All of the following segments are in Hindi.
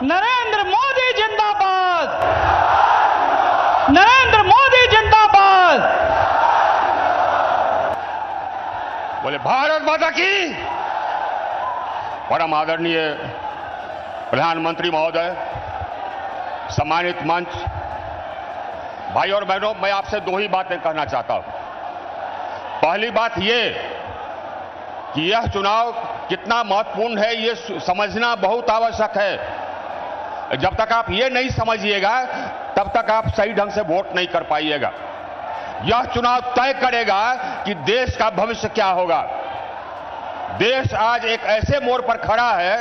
नरेंद्र मोदी जिंदाबाद। नरेंद्र मोदी जिंदाबाद। बोले भारत माता की। परम आदरणीय प्रधानमंत्री महोदय, सम्मानित मंच, भाई और बहनों, मैं आपसे दो ही बातें कहना चाहता हूं। पहली बात यह कि यह चुनाव कितना महत्वपूर्ण है ये समझना बहुत आवश्यक है। जब तक आप ये नहीं समझिएगा तब तक आप सही ढंग से वोट नहीं कर पाइएगा। यह चुनाव तय करेगा कि देश का भविष्य क्या होगा। देश आज एक ऐसे मोड़ पर खड़ा है,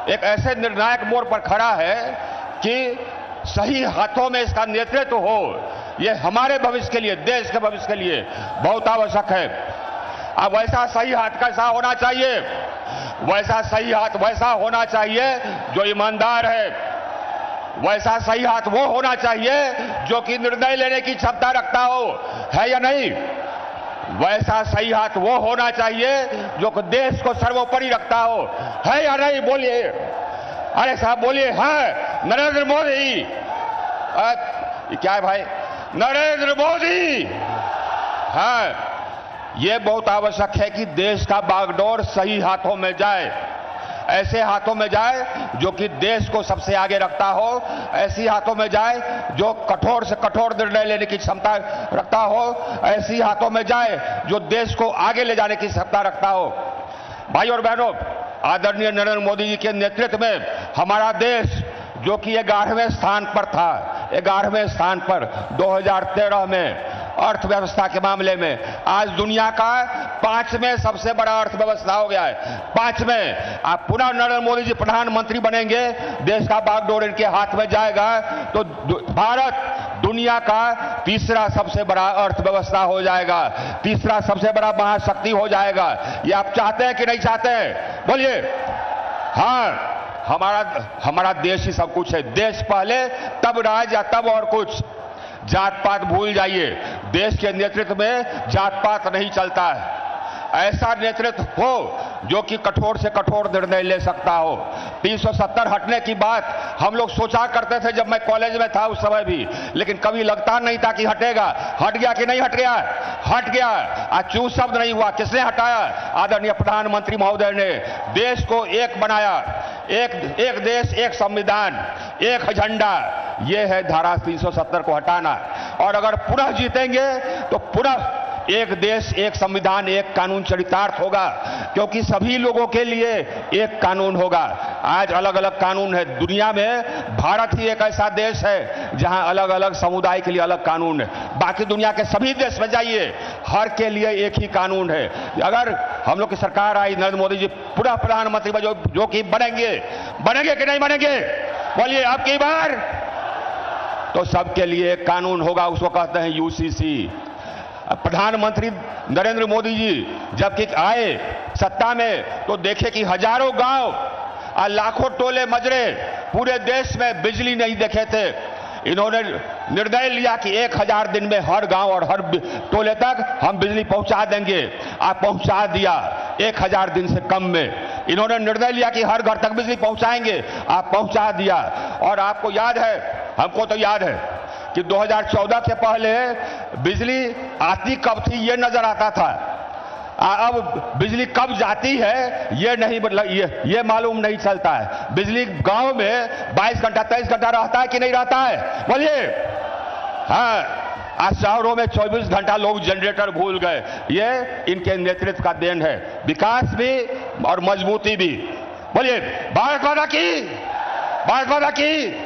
एक ऐसे निर्णायक मोड़ पर खड़ा है कि सही हाथों में इसका नेतृत्व हो, यह हमारे भविष्य के लिए, देश के भविष्य के लिए बहुत आवश्यक है। अब वैसा सही हाथ कैसा होना चाहिए? वैसा सही हाथ वैसा होना चाहिए जो ईमानदार है। वैसा सही हाथ वो होना चाहिए जो कि निर्णय लेने की क्षमता रखता हो, है या नहीं? वैसा सही हाथ वो होना चाहिए जो कि देश को सर्वोपरि रखता हो, है या नहीं? बोलिए, अरे साहब बोलिए। हाँ, नरेंद्र मोदी। क्या है भाई? नरेंद्र मोदी। हाँ, ये बहुत आवश्यक है कि देश का बागडोर सही हाथों में जाए, ऐसे हाथों में जाए जो कि देश को सबसे आगे रखता हो, ऐसी हाथों में जाए जो कठोर से कठोर निर्णय लेने की क्षमता रखता हो, ऐसी हाथों में जाए जो देश को आगे ले जाने की क्षमता रखता हो। भाई और बहनों, आदरणीय नरेंद्र मोदी जी के नेतृत्व में हमारा देश जो कि 11वें स्थान पर था, 11वें स्थान पर 2013 में अर्थव्यवस्था के मामले में, आज दुनिया का 5वें सबसे बड़ा अर्थव्यवस्था हो गया है। 5वें। आप पुनः नरेंद्र मोदी जी प्रधानमंत्री बनेंगे, देश का बागडोर इनके हाथ में जाएगा तो भारत दुनिया का तीसरा सबसे बड़ा अर्थव्यवस्था हो जाएगा, तीसरा सबसे बड़ा महाशक्ति हो जाएगा। ये आप चाहते हैं कि नहीं चाहते हैं? बोलिए। हाँ, हमारा देश ही सब कुछ है। देश पहले तब राज या तब और कुछ। जात पात भूल जाइए, देश के नेतृत्व में जात पात नहीं चलता है। ऐसा नेतृत्व हो जो कि कठोर से कठोर निर्णय ले सकता हो। 370 हटने की बात हम लोग सोचा करते थे जब मैं कॉलेज में था उस समय भी, लेकिन कभी लगता नहीं था कि हटेगा। हट गया कि नहीं हट गया? हट गया। आज चूं शब्द नहीं हुआ। किसने हटाया? आदरणीय प्रधानमंत्री महोदय ने देश को एक बनाया। एक देश, एक संविधान, एक झंडा। यह है धारा 370 को हटाना। और अगर पुनः जीतेंगे तो पुनः एक देश, एक संविधान, एक कानून चरितार्थ होगा, क्योंकि सभी लोगों के लिए एक कानून होगा। आज अलग अलग कानून है दुनिया में, भारत ही एक ऐसा देश है जहां अलग अलग समुदाय के लिए अलग कानून है। बाकी दुनिया के सभी देश में जाइए, हर के लिए एक ही कानून है। अगर हम लोग की सरकार आई, नरेंद्र मोदी जी पूरा प्रधानमंत्री में जो कि बनेंगे कि नहीं बनेंगे? बोलिए अब की बार तो सबके लिए एक कानून होगा, उसको कहते हैं यूसीसी। प्रधानमंत्री नरेंद्र मोदी जी जबकि आए सत्ता में तो देखे कि हजारों गांव और लाखों टोले मजरे पूरे देश में बिजली नहीं देखे थे। इन्होंने निर्णय लिया कि 1000 दिन में हर गांव और हर टोले तक हम बिजली पहुंचा देंगे। आप पहुंचा दिया 1000 दिन से कम में। इन्होंने निर्णय लिया कि हर घर तक बिजली पहुंचाएंगे, आप पहुंचा दिया। और आपको याद है, हमको तो याद है कि 2014 से पहले बिजली आती कब थी ये नजर आता था, अब बिजली कब जाती है ये मालूम नहीं चलता है। बिजली गांव में 22 घंटा 23 घंटा रहता है कि नहीं रहता है? बोलिए। हाँ, आज शहरों में 24 घंटा लोग जनरेटर भूल गए। ये इनके नेतृत्व का देन है, विकास भी और मजबूती भी। बोलिए भारत माता की, भारत माता की।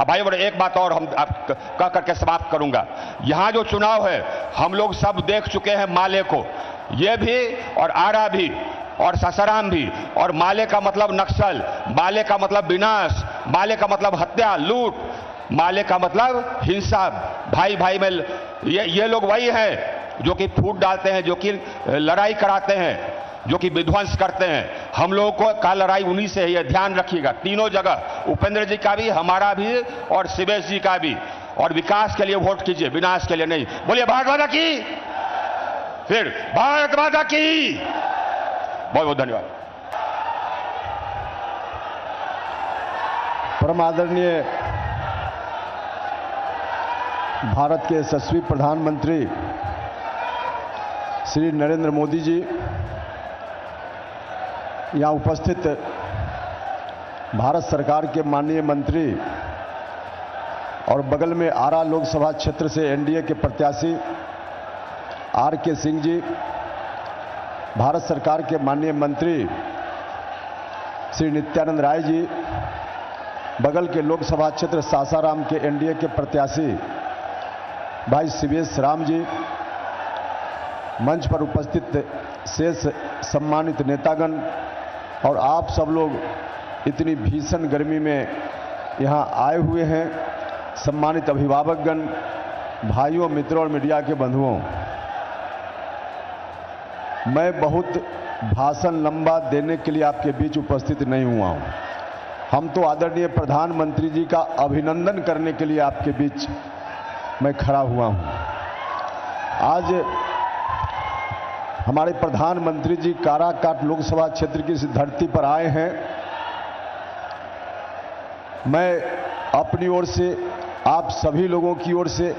अब भाई बड़े एक बात और हम कह करके समाप्त करूंगा। यहां जो चुनाव है हम लोग सब देख चुके हैं। माले को, ये भी और आरा भी और सासाराम भी। और माले का मतलब नक्सल, माले का मतलब विनाश, माले का मतलब हत्या, लूट, माले का मतलब हिंसा। भाई भाई में ये लोग वही हैं जो कि फूट डालते हैं, जो कि लड़ाई कराते हैं, जो कि विध्वंस करते हैं। हम लोगों को का लड़ाई उन्हीं से है, ये ध्यान रखिएगा। तीनों जगह, उपेंद्र जी का भी, हमारा भी और शिवेश जी का भी। और विकास के लिए वोट कीजिए, विनाश के लिए नहीं। बोलिए भारत माता की, फिर भारत माता की। बहुत बहुत धन्यवाद। परम आदरणीय भारत के यशस्वी प्रधानमंत्री श्री नरेंद्र मोदी जी, यहाँ उपस्थित भारत सरकार के माननीय मंत्री और बगल में आरा लोकसभा क्षेत्र से एनडीए के प्रत्याशी आर के सिंह जी, भारत सरकार के माननीय मंत्री श्री नित्यानंद राय जी, बगल के लोकसभा क्षेत्र सासाराम के एनडीए के प्रत्याशी भाई शिवेश राम जी, मंच पर उपस्थित शेष सम्मानित नेतागण और आप सब लोग इतनी भीषण गर्मी में यहाँ आए हुए हैं, सम्मानित अभिभावकगण, भाइयों, मित्रों और मीडिया के बंधुओं, मैं बहुत भाषण लंबा देने के लिए आपके बीच उपस्थित नहीं हुआ हूँ। हम तो आदरणीय प्रधानमंत्री जी का अभिनंदन करने के लिए आपके बीच मैं खड़ा हुआ हूँ। आज हमारे प्रधानमंत्री जी काराकाट लोकसभा क्षेत्र की इस धरती पर आए हैं। मैं अपनी ओर से, आप सभी लोगों की ओर से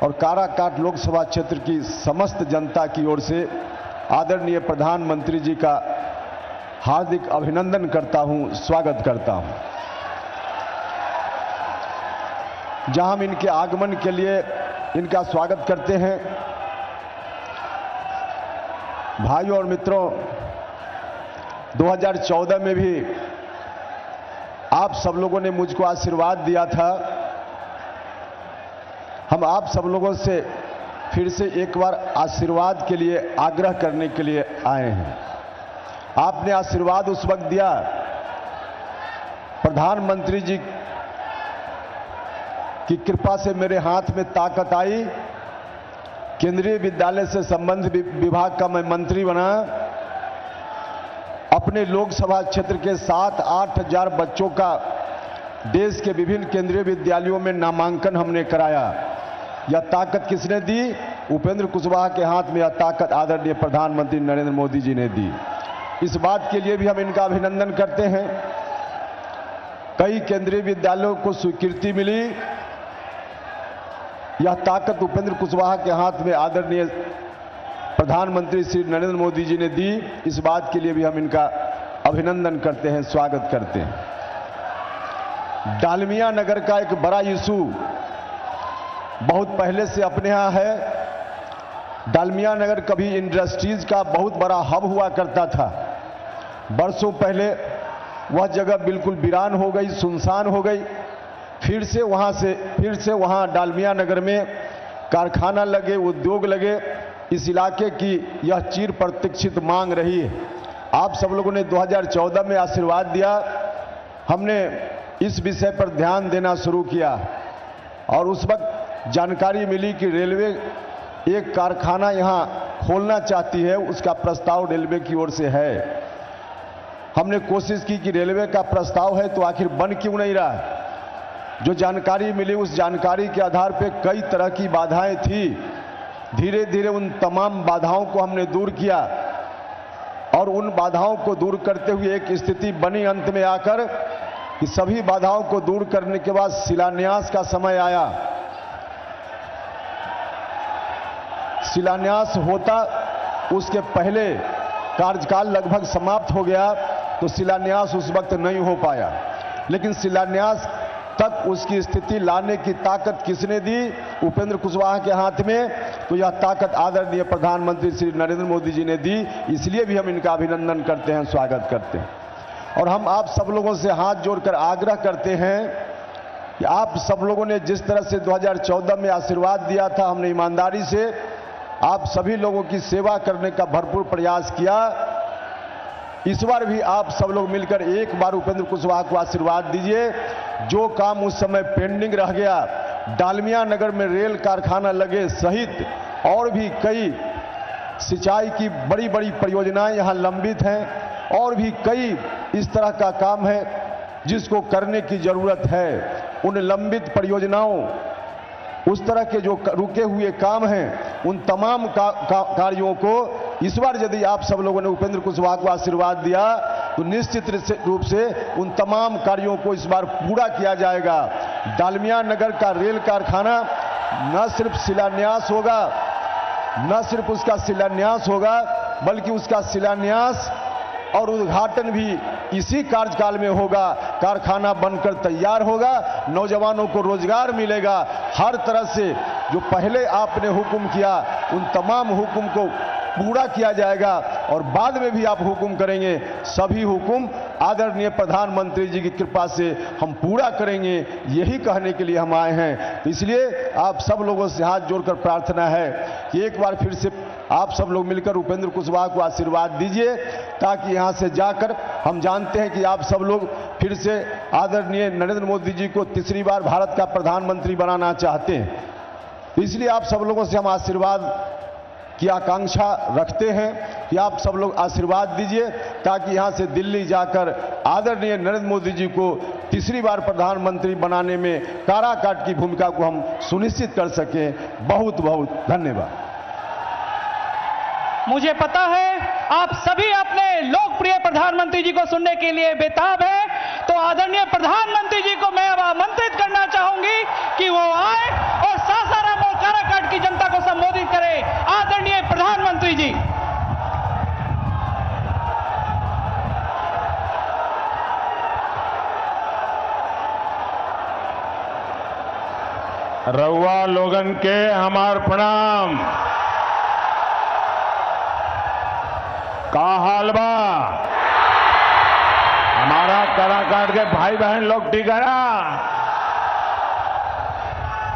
और काराकाट लोकसभा क्षेत्र की समस्त जनता की ओर से आदरणीय प्रधानमंत्री जी का हार्दिक अभिनंदन करता हूं, स्वागत करता हूं। जहां हम इनके आगमन के लिए इनका स्वागत करते हैं, भाइयों और मित्रों, 2014 में भी आप सब लोगों ने मुझको आशीर्वाद दिया था। हम आप सब लोगों से फिर से एक बार आशीर्वाद के लिए आग्रह करने के लिए आए हैं। आपने आशीर्वाद उस वक्त दिया, प्रधानमंत्री जी की कृपा से मेरे हाथ में ताकत आई, केंद्रीय विद्यालय से संबंधित विभाग का मैं मंत्री बना, अपने लोकसभा क्षेत्र के 7-8 हजार बच्चों का देश के विभिन्न केंद्रीय विद्यालयों में नामांकन हमने कराया। यह ताकत किसने दी? उपेंद्र कुशवाहा के हाथ में यह ताकत आदरणीय प्रधानमंत्री नरेंद्र मोदी जी ने दी। इस बात के लिए भी हम इनका अभिनंदन करते हैं। कई केंद्रीय विद्यालयों को स्वीकृति मिली, यह ताकत उपेंद्र कुशवाहा के हाथ में आदरणीय प्रधानमंत्री श्री नरेंद्र मोदी जी ने दी। इस बात के लिए भी हम इनका अभिनंदन करते हैं, स्वागत करते हैं। डालमिया नगर का एक बड़ा इशू बहुत पहले से अपने यहां है। डालमिया नगर कभी इंडस्ट्रीज का बहुत बड़ा हब हुआ करता था। बरसों पहले वह जगह बिल्कुल वीरान हो गई, सुनसान हो गई। फिर से वहां डालमिया नगर में कारखाना लगे, उद्योग लगे। इस इलाके की यह चिर प्रतीक्षित मांग रही है। आप सब लोगों ने 2014 में आशीर्वाद दिया, हमने इस विषय पर ध्यान देना शुरू किया और उस वक्त जानकारी मिली कि रेलवे एक कारखाना यहां खोलना चाहती है, उसका प्रस्ताव रेलवे की ओर से है। हमने कोशिश की कि रेलवे का प्रस्ताव है तो आखिर बन क्यों नहीं रहा। जो जानकारी मिली उस जानकारी के आधार पर कई तरह की बाधाएं थी। धीरे धीरे उन तमाम बाधाओं को हमने दूर किया और उन बाधाओं को दूर करते हुए एक स्थिति बनी अंत में आकर कि सभी बाधाओं को दूर करने के बाद शिलान्यास का समय आया। शिलान्यास होता उसके पहले कार्यकाल लगभग समाप्त हो गया तो शिलान्यास उस वक्त नहीं हो पाया। लेकिन शिलान्यास तक उसकी स्थिति लाने की ताकत किसने दी? उपेंद्र कुशवाहा के हाथ में। तो यह ताकत आदरणीय प्रधानमंत्री श्री नरेंद्र मोदी जी ने दी। इसलिए भी हम इनका अभिनंदन करते हैं, स्वागत करते हैं। और हम आप सब लोगों से हाथ जोड़कर आग्रह करते हैं कि आप सब लोगों ने जिस तरह से 2014 में आशीर्वाद दिया था, हमने ईमानदारी से आप सभी लोगों की सेवा करने का भरपूर प्रयास किया। इस बार भी आप सब लोग मिलकर एक बार उपेंद्र कुशवाहा को आशीर्वाद दीजिए। जो काम उस समय पेंडिंग रह गया, डालमिया नगर में रेल कारखाना लगे सहित और भी कई सिंचाई की बड़ी बड़ी परियोजनाएं यहां लंबित हैं और भी कई इस तरह का काम है जिसको करने की जरूरत है। उन लंबित परियोजनाओं, उस तरह के जो रुके हुए काम हैं, उन तमाम कार्यों को इस बार यदि आप सब लोगों ने उपेंद्र कुशवाहा को आशीर्वाद दिया तो निश्चित रूप से उन तमाम कार्यों को इस बार पूरा किया जाएगा। डालमिया नगर का रेल कारखाना न सिर्फ शिलान्यास होगा, न सिर्फ उसका शिलान्यास होगा, बल्कि उसका शिलान्यास और उद्घाटन भी इसी कार्यकाल में होगा। कारखाना बनकर तैयार होगा, नौजवानों को रोजगार मिलेगा। हर तरह से जो पहले आपने हुक्म किया उन तमाम हुक्म को पूरा किया जाएगा और बाद में भी आप हुक्म करेंगे। सभी हुक्म आदरणीय प्रधानमंत्री जी की कृपा से हम पूरा करेंगे, यही कहने के लिए हम आए हैं। तो इसलिए आप सब लोगों से हाथ जोड़कर प्रार्थना है कि एक बार फिर से आप सब लोग मिलकर उपेंद्र कुशवाहा को आशीर्वाद दीजिए, ताकि यहां से जाकर हम जानते हैं कि आप सब लोग फिर से आदरणीय नरेंद्र मोदी जी को तीसरी बार भारत का प्रधानमंत्री बनाना चाहते हैं। इसलिए आप सब लोगों से हम आशीर्वाद की आकांक्षा रखते हैं कि आप सब लोग आशीर्वाद दीजिए, ताकि यहां से दिल्ली जाकर आदरणीय नरेंद्र मोदी जी को तीसरी बार प्रधानमंत्री बनाने में काराकाट की भूमिका को हम सुनिश्चित कर सकें। बहुत बहुत धन्यवाद। मुझे पता है आप सभी अपने लोकप्रिय प्रधानमंत्री जी को सुनने के लिए बेताब हैं, तो आदरणीय प्रधानमंत्री जी को मैं अब आमंत्रित करना चाहूंगी कि वो आए और सासाराम और काराकाट की जनता को संबोधित करें। आदरणीय प्रधानमंत्री जी। रउआ लोगन के हमार प्रणाम। का हाल बा? हमारा काराकाट के भाई बहन लोग ठीक है ना?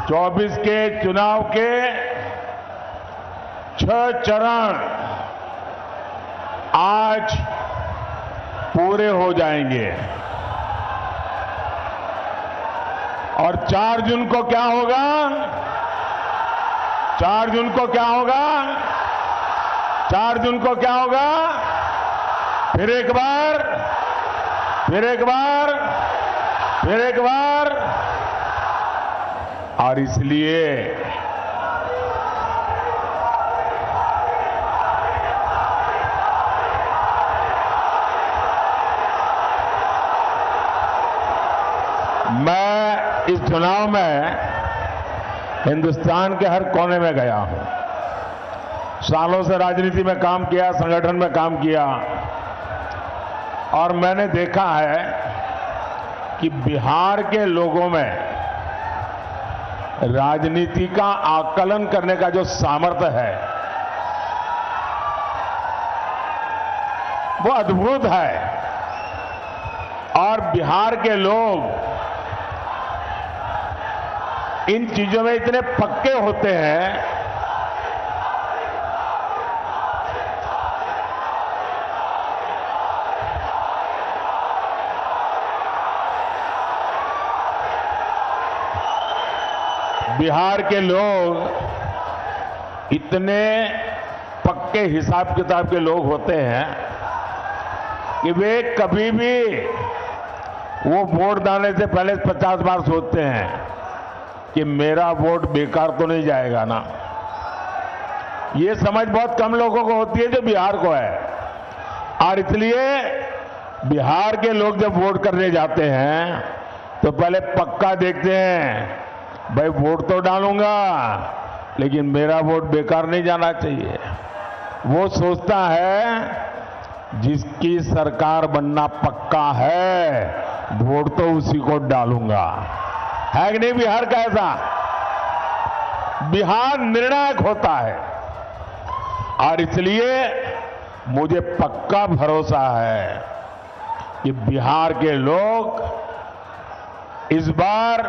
24 के चुनाव के 6 चरण आज पूरे हो जाएंगे और 4 जून को क्या होगा? 4 जून को क्या होगा? 4 जून को क्या होगा? फिर एक बार, फिर एक बार, फिर एक बार। और इसलिए मैं इस चुनाव में हिंदुस्तान के हर कोने में गया हूं। सालों से राजनीति में काम किया, संगठन में काम किया और मैंने देखा है कि बिहार के लोगों में राजनीति का आकलन करने का जो सामर्थ्य है वो अद्भुत है। और बिहार के लोग इन चीजों में इतने पक्के होते हैं बिहार के लोग इतने पक्के हिसाब किताब के लोग होते हैं कि वे कभी भी वो वोट डालने से पहले 50 बार सोचते हैं कि मेरा वोट बेकार तो नहीं जाएगा ना। ये समझ बहुत कम लोगों को होती है जो बिहार को है। और इसलिए बिहार के लोग जब वोट करने जाते हैं तो पहले पक्का देखते हैं, भाई वोट तो डालूंगा लेकिन मेरा वोट बेकार नहीं जाना चाहिए। वो सोचता है जिसकी सरकार बनना पक्का है वोट तो उसी को डालूंगा। है कि नहीं बिहार का ऐसा? बिहार निर्णायक होता है और इसलिए मुझे पक्का भरोसा है कि बिहार के लोग इस बार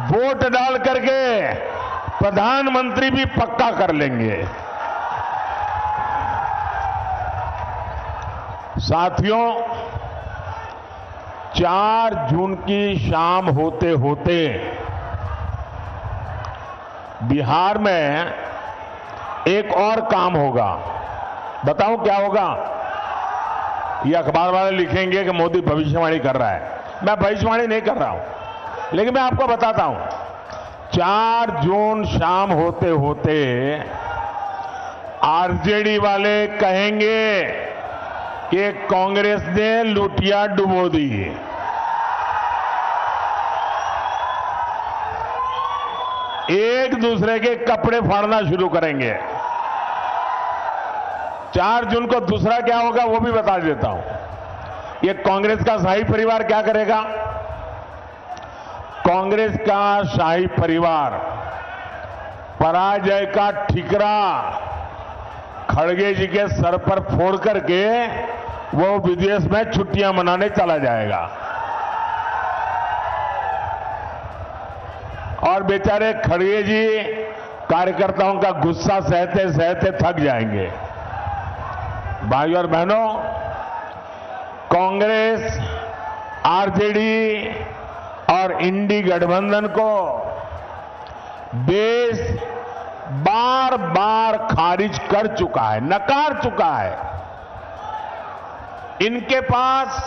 वोट डाल करके प्रधानमंत्री भी पक्का कर लेंगे। साथियों, 4 जून की शाम होते होते बिहार में एक और काम होगा। बताऊं क्या होगा? ये अखबार वाले लिखेंगे कि मोदी भविष्यवाणी कर रहा है। मैं भविष्यवाणी नहीं कर रहा हूं, लेकिन मैं आपको बताता हूं। 4 जून शाम होते होते आरजेडी वाले कहेंगे कि कांग्रेस ने लुटिया डुबो दी। एक दूसरे के कपड़े फाड़ना शुरू करेंगे। 4 जून को दूसरा क्या होगा वो भी बता देता हूं। ये कांग्रेस का शाही परिवार क्या करेगा? कांग्रेस का शाही परिवार पराजय का ठिकरा खड़गे जी के सर पर फोड़ करके वो विदेश में छुट्टियां मनाने चला जाएगा और बेचारे खड़गे जी कार्यकर्ताओं का गुस्सा सहते सहते थक जाएंगे। भाइयों और बहनों, कांग्रेस, आरजेडी और इंडी गठबंधन को देश बार बार खारिज कर चुका है, नकार चुका है। इनके पास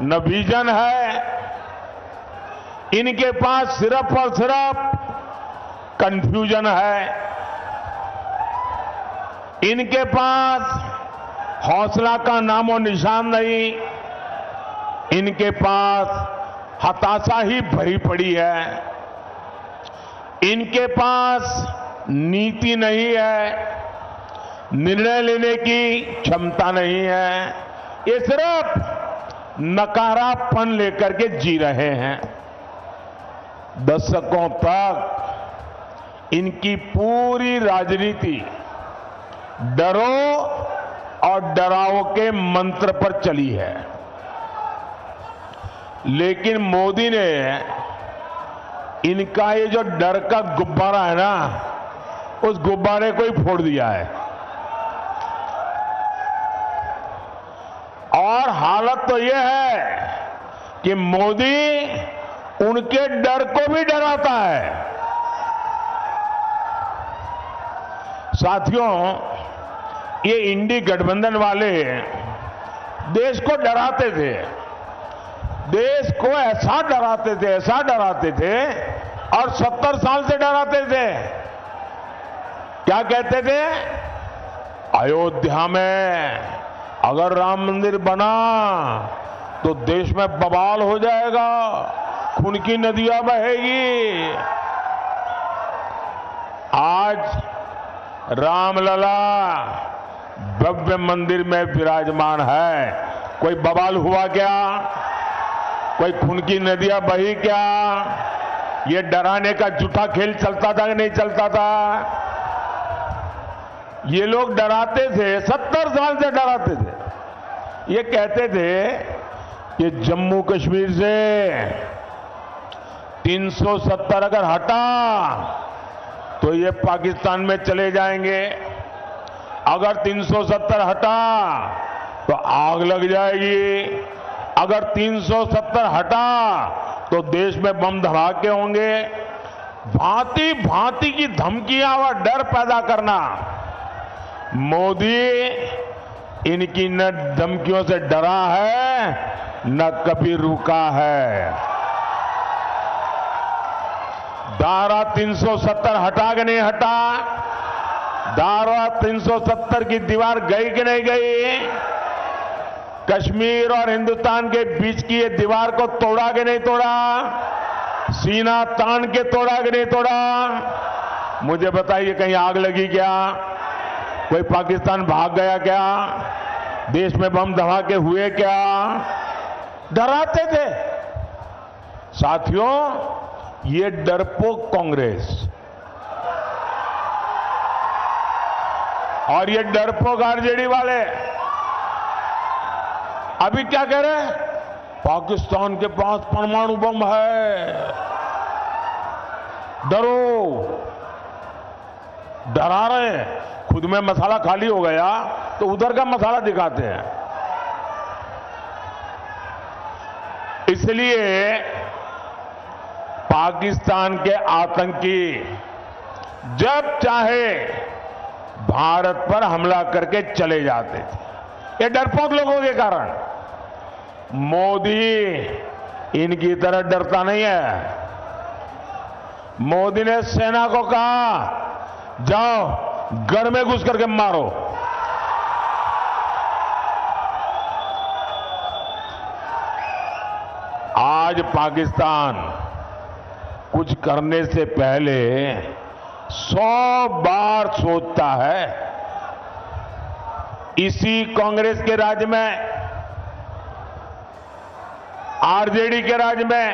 न विजन है, इनके पास सिर्फ और सिर्फ कंफ्यूजन है। इनके पास हौसला का नामो निशान नहीं, इनके पास हताशा ही भरी पड़ी है। इनके पास नीति नहीं है, निर्णय लेने की क्षमता नहीं है। ये सिर्फ नकारापन लेकर के जी रहे हैं। दशकों तक इनकी पूरी राजनीति डरो और डराओ के मंत्र पर चली है, लेकिन मोदी ने इनका ये जो डर का गुब्बारा है ना, उस गुब्बारे को ही फोड़ दिया है। और हालत तो ये है कि मोदी उनके डर को भी डराता है। साथियों, ये इंडी गठबंधन वाले देश को डराते थे, देश को ऐसा डराते थे और 70 साल से डराते थे। क्या कहते थे? अयोध्या में अगर राम मंदिर बना तो देश में बवाल हो जाएगा, खून की नदियां बहेगी। आज रामलला भव्य मंदिर में विराजमान है, कोई बवाल हुआ क्या? कोई खून की नदियां बही क्या? ये डराने का झूठा खेल चलता था कि नहीं चलता था? ये लोग डराते थे, 70 साल से डराते थे। ये कहते थे कि जम्मू कश्मीर से 370 अगर हटा तो ये पाकिस्तान में चले जाएंगे, अगर 370 हटा तो आग लग जाएगी, अगर 370 हटा तो देश में बम धमाके होंगे। भांति भांति की धमकियां और डर पैदा करना। मोदी इनकी न धमकियों से डरा है, न कभी रुका है। धारा 370 हटा कि नहीं हटा? धारा 370 की दीवार गई कि नहीं गई? कश्मीर और हिंदुस्तान के बीच की ये दीवार को तोड़ा कि नहीं तोड़ा? सीना तान के तोड़ा कि नहीं तोड़ा? मुझे बताइए, कहीं आग लगी क्या? कोई पाकिस्तान भाग गया क्या? देश में बम धमाके हुए क्या? डराते थे। साथियों, ये डरपोक कांग्रेस और ये डरपोक आरजेडी वाले अभी क्या कह रहे हैं? पाकिस्तान के पास परमाणु बम है, डरो, डरा रहे हैं। खुद में मसाला खाली हो गया तो उधर का मसाला दिखाते हैं। इसलिए पाकिस्तान के आतंकी जब चाहे भारत पर हमला करके चले जाते थे, ये डरपोक लोगों के कारण। मोदी इनकी तरह डरता नहीं है। मोदी ने सेना को कहा, जाओ घर में घुस करके मारो। आज पाकिस्तान कुछ करने से पहले 100 बार सोचता है। इसी कांग्रेस के राज में, आरजेडी के राज में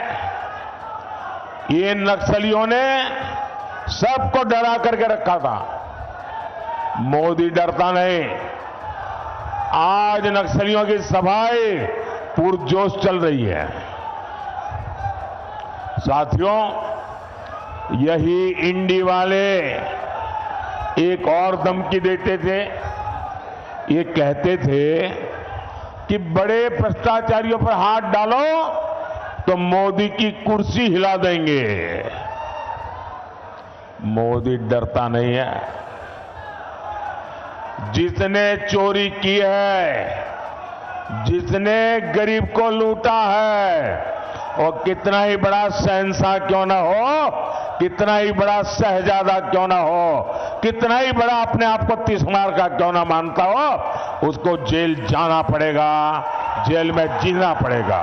ये नक्सलियों ने सबको डरा करके रखा था। मोदी डरता नहीं। आज नक्सलियों की सफाई पुरजोश चल रही है। साथियों, यही इंडी वाले एक और धमकी देते थे। ये कहते थे कि बड़े भ्रष्टाचारियों पर हाथ डालो तो मोदी की कुर्सी हिला देंगे। मोदी डरता नहीं है। जिसने चोरी की है, जिसने गरीब को लूटा है, और कितना ही बड़ा शहंशाह क्यों ना हो, कितना ही बड़ा शहजादा क्यों ना हो, कितना ही बड़ा अपने आप को तिस्मार का क्यों ना मानता हो, उसको जेल जाना पड़ेगा, जेल में जीना पड़ेगा।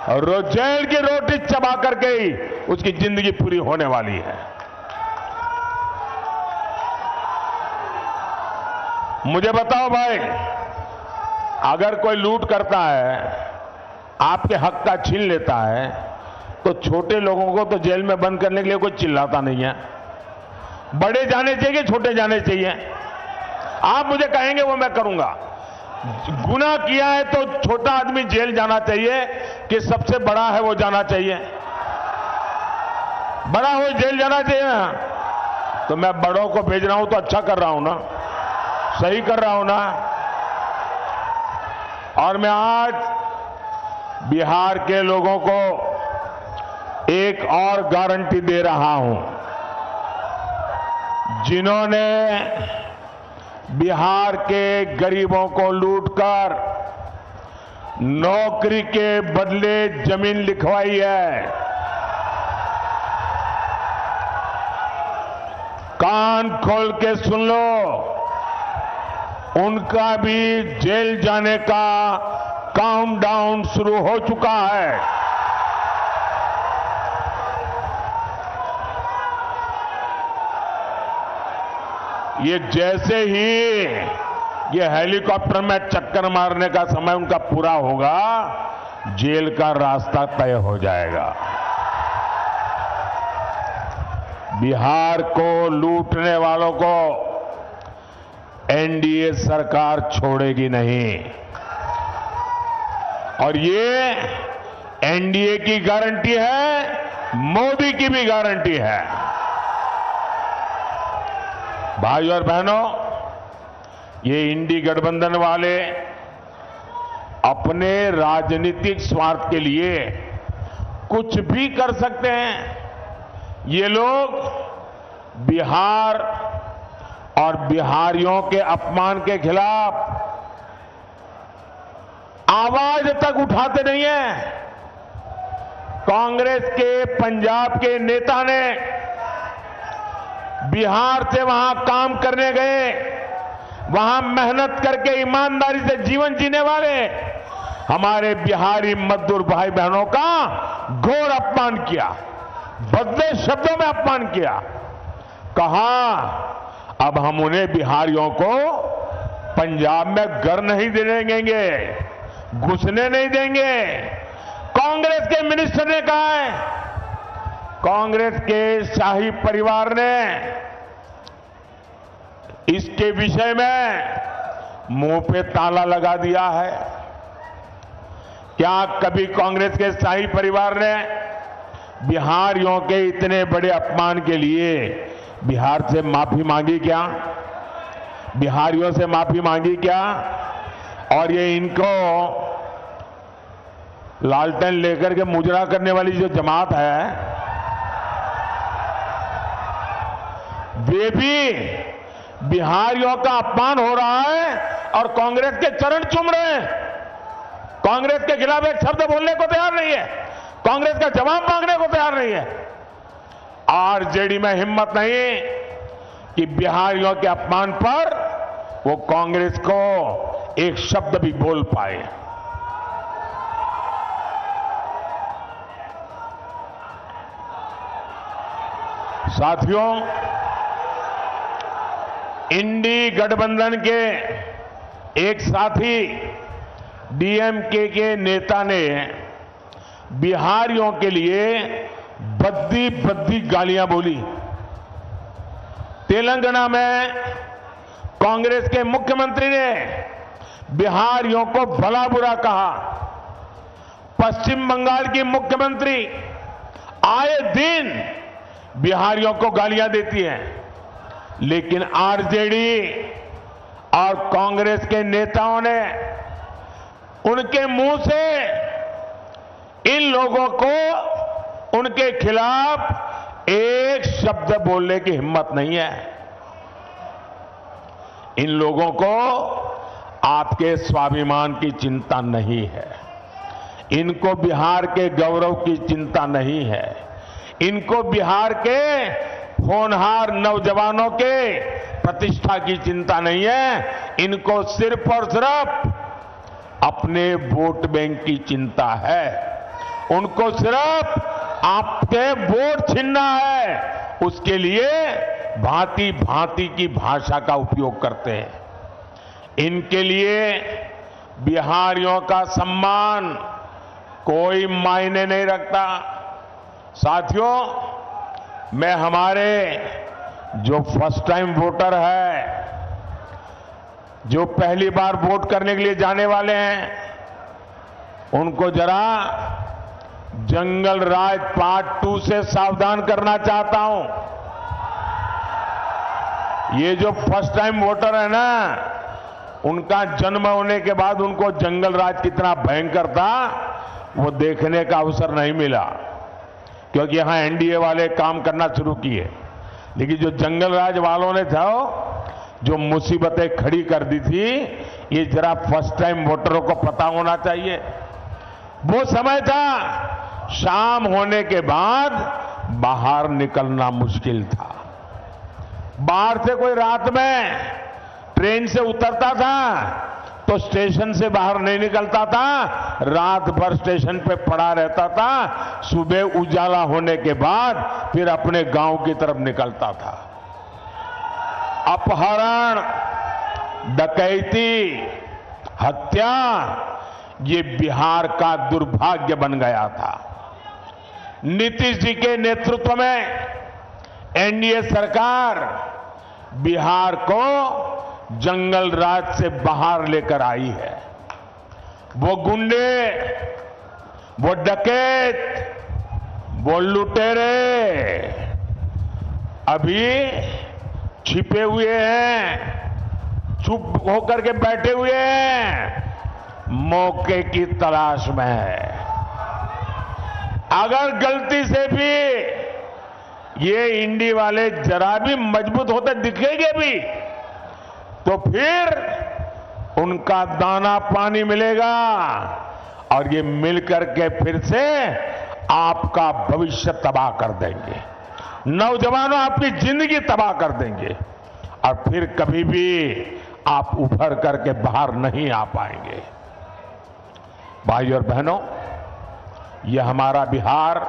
और जेल की रोटी चबा करके ही उसकी जिंदगी पूरी होने वाली है। मुझे बताओ भाई, अगर कोई लूट करता है, आपके हक का छीन लेता है, तो छोटे लोगों को तो जेल में बंद करने के लिए कोई चिल्लाता नहीं है। बड़े जाने चाहिए, छोटे जाने चाहिए। आप मुझे कहेंगे वो मैं करूंगा। गुनाह किया है तो छोटा आदमी जेल जाना चाहिए कि सबसे बड़ा है वो जाना चाहिए? बड़ा हो जेल जाना चाहिए ना। तो मैं बड़ों को भेज रहा हूं तो अच्छा कर रहा हूं ना, सही कर रहा हूं ना। और मैं आज बिहार के लोगों को एक और गारंटी दे रहा हूं। जिन्होंने बिहार के गरीबों को लूटकर नौकरी के बदले जमीन लिखवाई है, कान खोल के सुन लो, उनका भी जेल जाने का काउंटडाउन शुरू हो चुका है। ये जैसे ही ये हेलीकॉप्टर में चक्कर मारने का समय उनका पूरा होगा, जेल का रास्ता तय हो जाएगा। बिहार को लूटने वालों को एनडीए सरकार छोड़ेगी नहीं। और ये एनडीए की गारंटी है, मोदी की भी गारंटी है। भाई और बहनों, ये इंडी गठबंधन वाले अपने राजनीतिक स्वार्थ के लिए कुछ भी कर सकते हैं। ये लोग बिहार और बिहारियों के अपमान के खिलाफ आवाज तक उठाते नहीं है। कांग्रेस के पंजाब के नेता ने बिहार से वहां काम करने गए, वहां मेहनत करके ईमानदारी से जीवन जीने वाले हमारे बिहारी मजदूर भाई बहनों का घोर अपमान किया, भद्दे शब्दों में अपमान किया। कहा अब हम उन्हें बिहारियों को पंजाब में घर नहीं देने देंगे, घुसने नहीं देंगे। कांग्रेस के मिनिस्टर ने कहा है, कांग्रेस के शाही परिवार ने इसके विषय में मुंह पे ताला लगा दिया है। क्या कभी कांग्रेस के शाही परिवार ने बिहारियों के इतने बड़े अपमान के लिए बिहार से माफी मांगी क्या? बिहारियों से माफी मांगी क्या? और ये इनको लालटेन लेकर के मुजरा करने वाली जो जमात है, वे भी बिहारियों का अपमान हो रहा है और कांग्रेस के चरण चूम रहे हैं। कांग्रेस के खिलाफ एक शब्द बोलने को तैयार नहीं है, कांग्रेस का जवाब मांगने को तैयार नहीं है। आरजेडी में हिम्मत नहीं कि बिहारियों के अपमान पर वो कांग्रेस को एक शब्द भी बोल पाए। साथियों, इंडी गठबंधन के एक साथी डीएमके के नेता ने बिहारियों के लिए बद्दी बद्दी गालियां बोली। तेलंगाना में कांग्रेस के मुख्यमंत्री ने बिहारियों को भला बुरा कहा। पश्चिम बंगाल की मुख्यमंत्री आए दिन बिहारियों को गालियां देती हैं, लेकिन आरजेडी और कांग्रेस के नेताओं ने उनके मुंह से इन लोगों को उनके खिलाफ एक शब्द बोलने की हिम्मत नहीं है। इन लोगों को आपके स्वाभिमान की चिंता नहीं है, इनको बिहार के गौरव की चिंता नहीं है, इनको बिहार के होनहार नौजवानों के प्रतिष्ठा की चिंता नहीं है। इनको सिर्फ और सिर्फ अपने वोट बैंक की चिंता है। उनको सिर्फ आपके वोट छीनना है, उसके लिए भांति भांति की भाषा का उपयोग करते हैं। इनके लिए बिहारियों का सम्मान कोई मायने नहीं रखता। साथियों, मैं हमारे जो फर्स्ट टाइम वोटर है, जो पहली बार वोट करने के लिए जाने वाले हैं, उनको जरा जंगल राज पार्ट 2 से सावधान करना चाहता हूं। ये जो फर्स्ट टाइम वोटर है ना, उनका जन्म होने के बाद उनको जंगल राज कितना भयंकर था वो देखने का अवसर नहीं मिला, क्योंकि यहां एनडीए वाले काम करना शुरू किए। लेकिन जो जंगल राज वालों ने था, जो मुसीबतें खड़ी कर दी थी, ये जरा फर्स्ट टाइम वोटरों को पता होना चाहिए। वो समय था शाम होने के बाद बाहर निकलना मुश्किल था। बाहर से कोई रात में ट्रेन से उतरता था तो स्टेशन से बाहर नहीं निकलता था, रात भर स्टेशन पे पड़ा रहता था। सुबह उजाला होने के बाद फिर अपने गांव की तरफ निकलता था। अपहरण, डकैती, हत्या, ये बिहार का दुर्भाग्य बन गया था। नीतीश जी के नेतृत्व में एनडीए सरकार बिहार को जंगल राज से बाहर लेकर आई है। वो गुंडे, वो डकैत, वो लुटेरे अभी छिपे हुए हैं, चुप होकर के बैठे हुए हैं, मौके की तलाश में है। अगर गलती से भी ये इंडी वाले जरा भी मजबूत होते दिखेंगे भी, तो फिर उनका दाना पानी मिलेगा और ये मिलकर के फिर से आपका भविष्य तबाह कर देंगे। नौजवानों, आपकी जिंदगी तबाह कर देंगे और फिर कभी भी आप उभर करके बाहर नहीं आ पाएंगे। भाई और बहनों, यह हमारा बिहार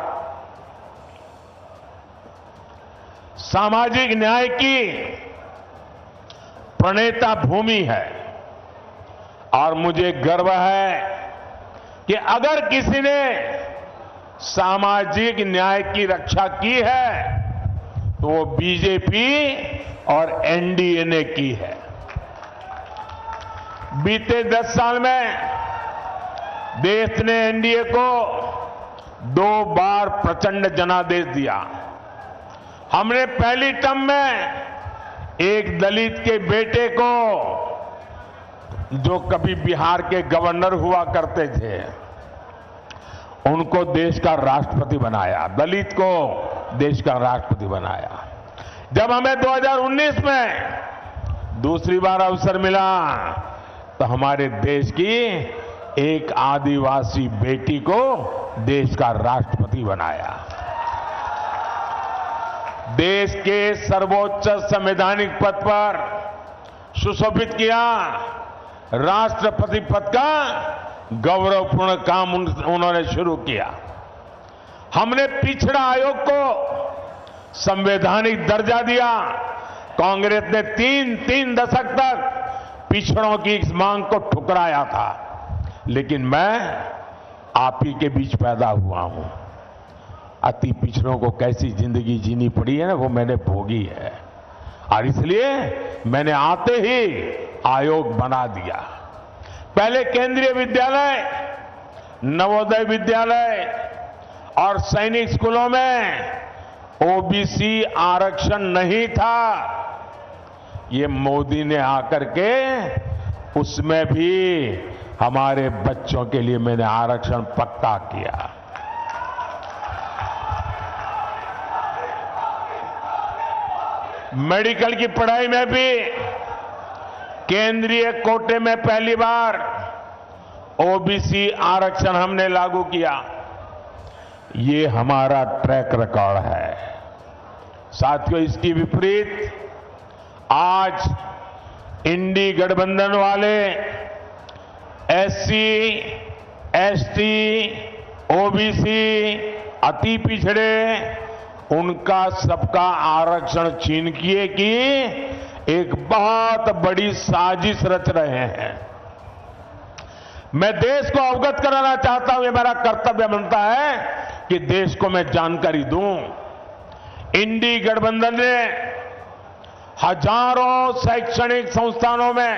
सामाजिक न्याय की प्रणेता भूमि है और मुझे गर्व है कि अगर किसी ने सामाजिक न्याय की रक्षा की है तो वो बीजेपी और एनडीए ने की है। बीते 10 साल में देश ने एनडीए को 2 बार प्रचंड जनादेश दिया। हमने पहली टर्म में एक दलित के बेटे को, जो कभी बिहार के गवर्नर हुआ करते थे, उनको देश का राष्ट्रपति बनाया, दलित को देश का राष्ट्रपति बनाया। जब हमें 2019 में दूसरी बार अवसर मिला तो हमारे देश की एक आदिवासी बेटी को देश का राष्ट्रपति बनाया। देश के सर्वोच्च संवैधानिक पद पर सुशोभित किया। राष्ट्रपति पद का गौरवपूर्ण काम उन्होंने शुरू किया। हमने पिछड़ा आयोग को संवैधानिक दर्जा दिया। कांग्रेस ने तीन दशक तक पिछड़ों की इस मांग को ठुकराया था, लेकिन मैं आप ही के बीच पैदा हुआ हूं। अति पिछड़ों को कैसी जिंदगी जीनी पड़ी है ना, वो मैंने भोगी है, और इसलिए मैंने आते ही आयोग बना दिया। पहले केंद्रीय विद्यालय, नवोदय विद्यालय और सैनिक स्कूलों में ओबीसी आरक्षण नहीं था। ये मोदी ने आकर के उसमें भी हमारे बच्चों के लिए मैंने आरक्षण पक्का किया। मेडिकल की पढ़ाई में भी केंद्रीय कोटे में पहली बार ओबीसी आरक्षण हमने लागू किया। ये हमारा ट्रैक रिकॉर्ड है। साथियों, इसकी विपरीत आज इंडी गठबंधन वाले एससी, एसटी, ओबीसी, अति पिछड़े, उनका सबका आरक्षण छीन किए कि एक बहुत बड़ी साजिश रच रहे हैं। मैं देश को अवगत कराना चाहता हूं, ये मेरा कर्तव्य बनता है कि देश को मैं जानकारी दूं। इंडी गठबंधन ने हजारों शैक्षणिक संस्थानों में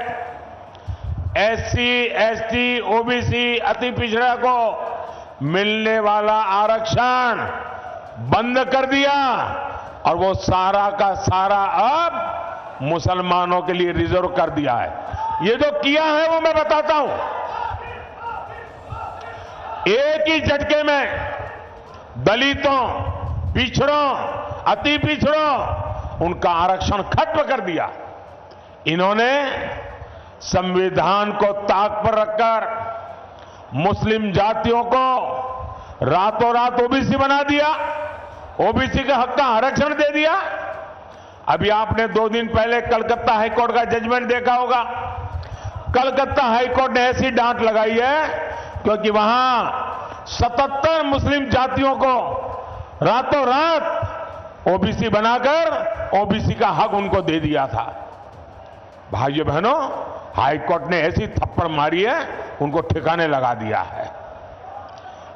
एससी, एसटी, ओबीसी, अति पिछड़ा को मिलने वाला आरक्षण बंद कर दिया, और वो सारा का सारा अब मुसलमानों के लिए रिजर्व कर दिया है। ये जो किया है वो मैं बताता हूं। एक ही झटके में दलितों, पिछड़ों, अति पिछड़ों, उनका आरक्षण खत्म कर दिया। इन्होंने संविधान को ताक पर रखकर मुस्लिम जातियों को रातों रात ओबीसी बना दिया, ओबीसी के हक का आरक्षण दे दिया। अभी आपने 2 दिन पहले कलकत्ता हाईकोर्ट का जजमेंट देखा होगा। कलकत्ता हाईकोर्ट ने ऐसी डांट लगाई है क्योंकि वहां 77 मुस्लिम जातियों को रातों रात ओबीसी बनाकर ओबीसी का हक उनको दे दिया था। भाइयों बहनों, हाईकोर्ट ने ऐसी थप्पड़ मारी है, उनको ठिकाने लगा दिया है।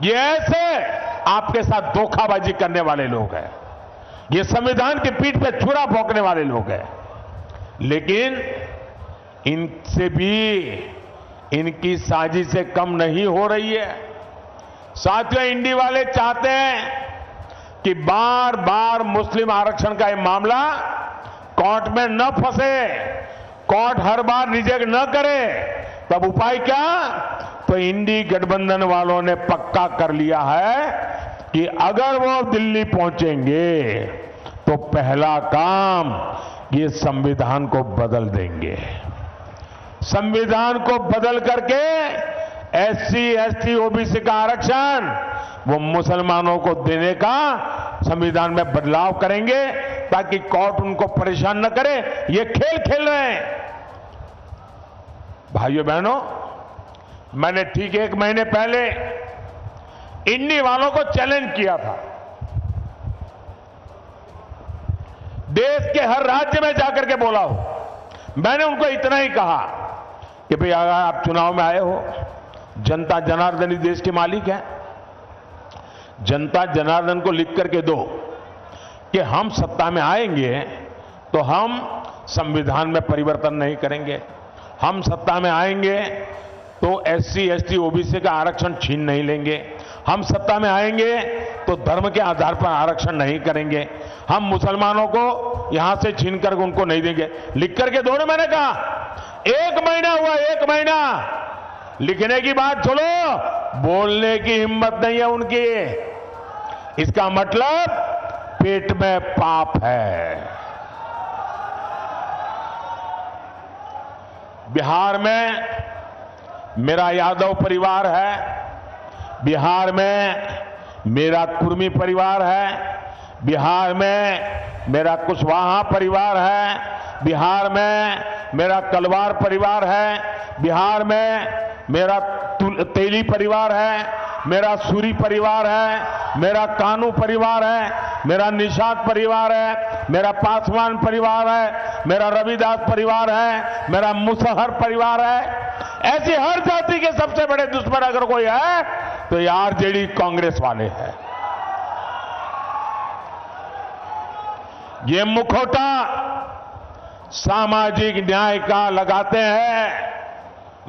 ये ऐसे आपके साथ धोखाबाजी करने वाले लोग हैं, ये संविधान की पीठ पे छुरा भोंकने वाले लोग हैं। लेकिन इनसे भी इनकी साजिशें कम नहीं हो रही है। साथियों, इंडी वाले चाहते हैं कि बार बार मुस्लिम आरक्षण का ये मामला कोर्ट में न फंसे, कोर्ट हर बार रिजेक्ट न करे। तब उपाय क्या? तो इंडी गठबंधन वालों ने पक्का कर लिया है कि अगर वो दिल्ली पहुंचेंगे तो पहला काम ये संविधान को बदल देंगे। संविधान को बदल करके एससी, एसटी, ओबीसी का आरक्षण वो मुसलमानों को देने का संविधान में बदलाव करेंगे ताकि कोर्ट उनको परेशान न करे। ये खेल खेल रहे हैं। भाइयों बहनों, मैंने ठीक 1 महीने पहले इंडी वालों को चैलेंज किया था। देश के हर राज्य में जाकर के बोला हो। मैंने उनको इतना ही कहा कि भाई अगर आप चुनाव में आए हो, जनता जनार्दन ही देश के मालिक है। जनता जनार्दन को लिख करके दो कि हम सत्ता में आएंगे तो हम संविधान में परिवर्तन नहीं करेंगे, हम सत्ता में आएंगे तो एससी, एसटी, ओबीसी का आरक्षण छीन नहीं लेंगे, हम सत्ता में आएंगे तो धर्म के आधार पर आरक्षण नहीं करेंगे, हम मुसलमानों को यहां से छीन कर उनको नहीं देंगे। लिख करके दो ना। मैंने कहा 1 महीना हुआ, 1 महीना लिखने की बात छोड़ो, बोलने की हिम्मत नहीं है उनकी। इसका मतलब पेट में पाप है। बिहार में मेरा यादव परिवार है, बिहार में मेरा कुर्मी परिवार है, बिहार में मेरा कुशवाहा परिवार है, बिहार में मेरा कलवार परिवार है, बिहार में मेरा तेली परिवार है, मेरा सूरी परिवार है, मेरा कानू परिवार है, मेरा निषाद परिवार है, मेरा पासवान परिवार है, मेरा रविदास परिवार है, मेरा मुसहर परिवार है। ऐसी हर जाति के सबसे बड़े दुश्मन अगर कोई है तो ये आरजेडी कांग्रेस वाले हैं। ये मुखौटा सामाजिक न्याय का लगाते हैं,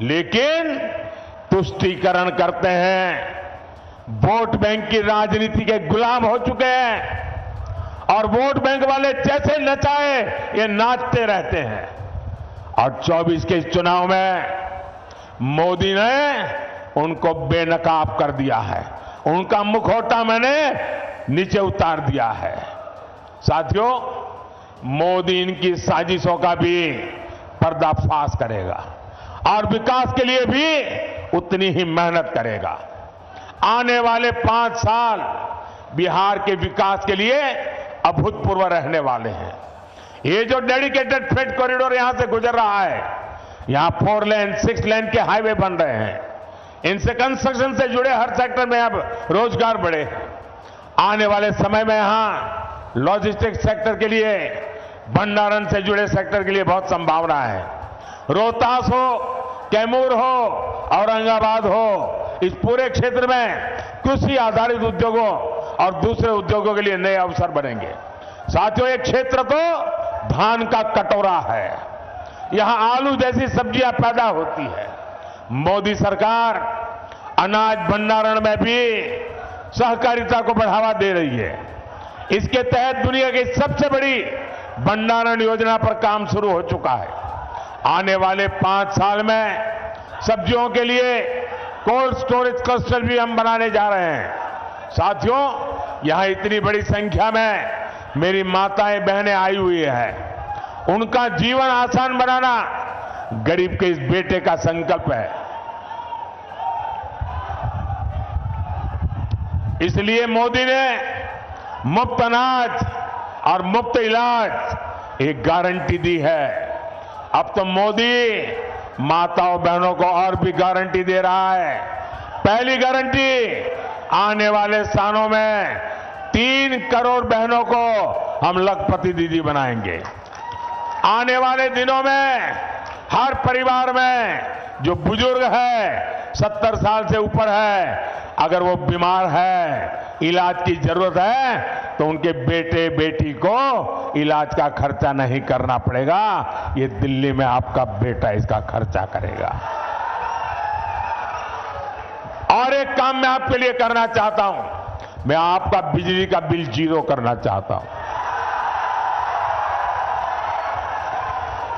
लेकिन तुष्टीकरण करते हैं। वोट बैंक की राजनीति के गुलाम हो चुके हैं और वोट बैंक वाले जैसे नचाए ये नाचते रहते हैं। और 24 के इस चुनाव में मोदी ने उनको बेनकाब कर दिया है, उनका मुखौटा मैंने नीचे उतार दिया है। साथियों, मोदी इनकी साजिशों का भी पर्दाफाश करेगा और विकास के लिए भी उतनी ही मेहनत करेगा। आने वाले 5 साल बिहार के विकास के लिए अभूतपूर्व रहने वाले हैं। ये जो डेडिकेटेड फ्रेट कॉरिडोर यहां से गुजर रहा है, यहां 4 लेन 6 लेन के हाईवे बन रहे हैं, इनसे कंस्ट्रक्शन से जुड़े हर सेक्टर में अब रोजगार बढ़े। आने वाले समय में यहां लॉजिस्टिक्स सेक्टर के लिए, भंडारण से जुड़े सेक्टर के लिए बहुत संभावना है। रोहतास हो, कैमूर हो, औरंगाबाद हो, इस पूरे क्षेत्र में कृषि आधारित उद्योगों और दूसरे उद्योगों के लिए नए अवसर बनेंगे। साथियों, एक क्षेत्र तो धान का कटोरा है, यहां आलू जैसी सब्जियां पैदा होती है। मोदी सरकार अनाज भंडारण में भी सहकारिता को बढ़ावा दे रही है। इसके तहत दुनिया की सबसे बड़ी भंडारण योजना पर काम शुरू हो चुका है। आने वाले 5 साल में सब्जियों के लिए कोल्ड स्टोरेज क्लस्टर भी हम बनाने जा रहे हैं। साथियों, यहां इतनी बड़ी संख्या में मेरी माताएं बहनें आई हुई हैं। उनका जीवन आसान बनाना गरीब के इस बेटे का संकल्प है। इसलिए मोदी ने मुफ्त अनाज और मुफ्त इलाज एक गारंटी दी है। अब तो मोदी माताओं बहनों को और भी गारंटी दे रहा है। पहली गारंटी, आने वाले सालों में 3 करोड़ बहनों को हम लखपति दीदी बनाएंगे। आने वाले दिनों में हर परिवार में जो बुजुर्ग है, 70 साल से ऊपर है, अगर वो बीमार है, इलाज की जरूरत है, तो उनके बेटे बेटी को इलाज का खर्चा नहीं करना पड़ेगा। ये दिल्ली में आपका बेटा इसका खर्चा करेगा। और एक काम मैं आपके लिए करना चाहता हूं, मैं आपका बिजली का बिल 0 करना चाहता हूं।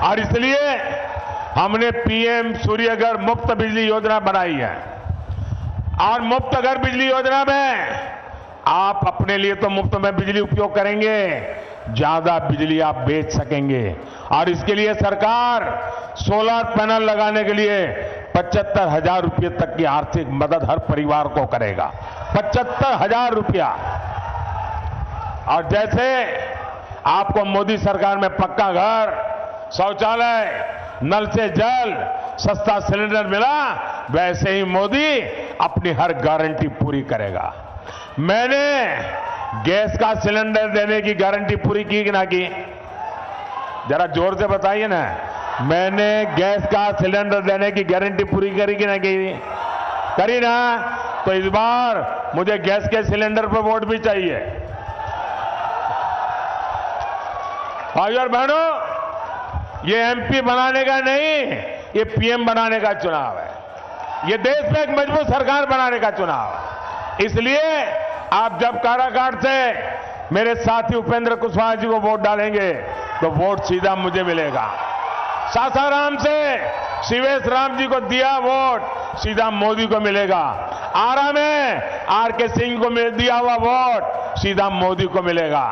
और इसलिए हमने पीएम सूर्यघर मुफ्त बिजली योजना बनाई है। और मुफ्त घर बिजली योजना में आप अपने लिए तो मुफ्त में बिजली उपयोग करेंगे, ज्यादा बिजली आप बेच सकेंगे। और इसके लिए सरकार सोलर पैनल लगाने के लिए 75,000 रुपये तक की आर्थिक मदद हर परिवार को करेगा। 75,000 रुपया। और जैसे आपको मोदी सरकार में पक्का घर, शौचालय, नल से जल, सस्ता सिलेंडर मिला, वैसे ही मोदी अपनी हर गारंटी पूरी करेगा। मैंने गैस का सिलेंडर देने की गारंटी पूरी की कि ना की? जरा जोर से बताइए ना। मैंने गैस का सिलेंडर देने की गारंटी पूरी करी कि ना की? करी ना? तो इस बार मुझे गैस के सिलेंडर पर वोट भी चाहिए। भाइयों और बहनों, ये एमपी बनाने का नहीं, ये पीएम बनाने का चुनाव है। ये देश में एक मजबूत सरकार बनाने का चुनाव है। इसलिए आप जब काराकाट से मेरे साथी उपेंद्र कुशवाहा जी को वोट डालेंगे तो वोट सीधा मुझे मिलेगा। सासाराम से शिवेश राम जी को दिया वोट सीधा मोदी को मिलेगा। आरा में आरके सिंह को दिया हुआ वोट सीधा मोदी को मिलेगा।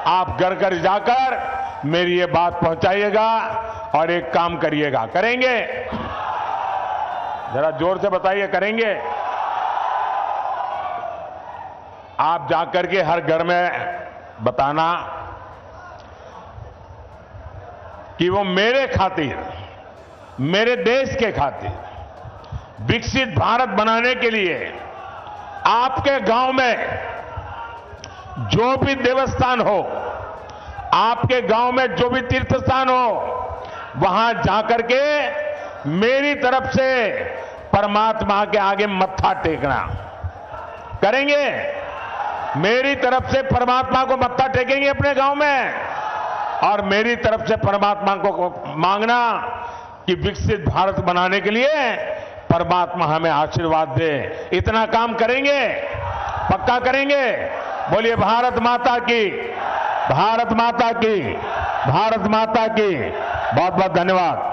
आप घर घर जाकर मेरी ये बात पहुंचाइएगा और एक काम करिएगा। करेंगे? जरा जोर से बताइए, करेंगे? आप जाकर के हर घर में बताना कि वो मेरे खातिर, मेरे देश के खातिर विकसित भारत बनाने के लिए आपके गांव में जो भी देवस्थान हो, आपके गांव में जो भी तीर्थ स्थान हो, वहां जाकर के मेरी तरफ से परमात्मा के आगे मत्था टेकना। करेंगे? मेरी तरफ से परमात्मा को मत्था टेकेंगे अपने गांव में, और मेरी तरफ से परमात्मा को मांगना कि विकसित भारत बनाने के लिए परमात्मा हमें आशीर्वाद दे। इतना काम करेंगे, पक्का करेंगे। बोलिए भारत माता की, भारत माता की, भारत माता की। बहुत बहुत धन्यवाद।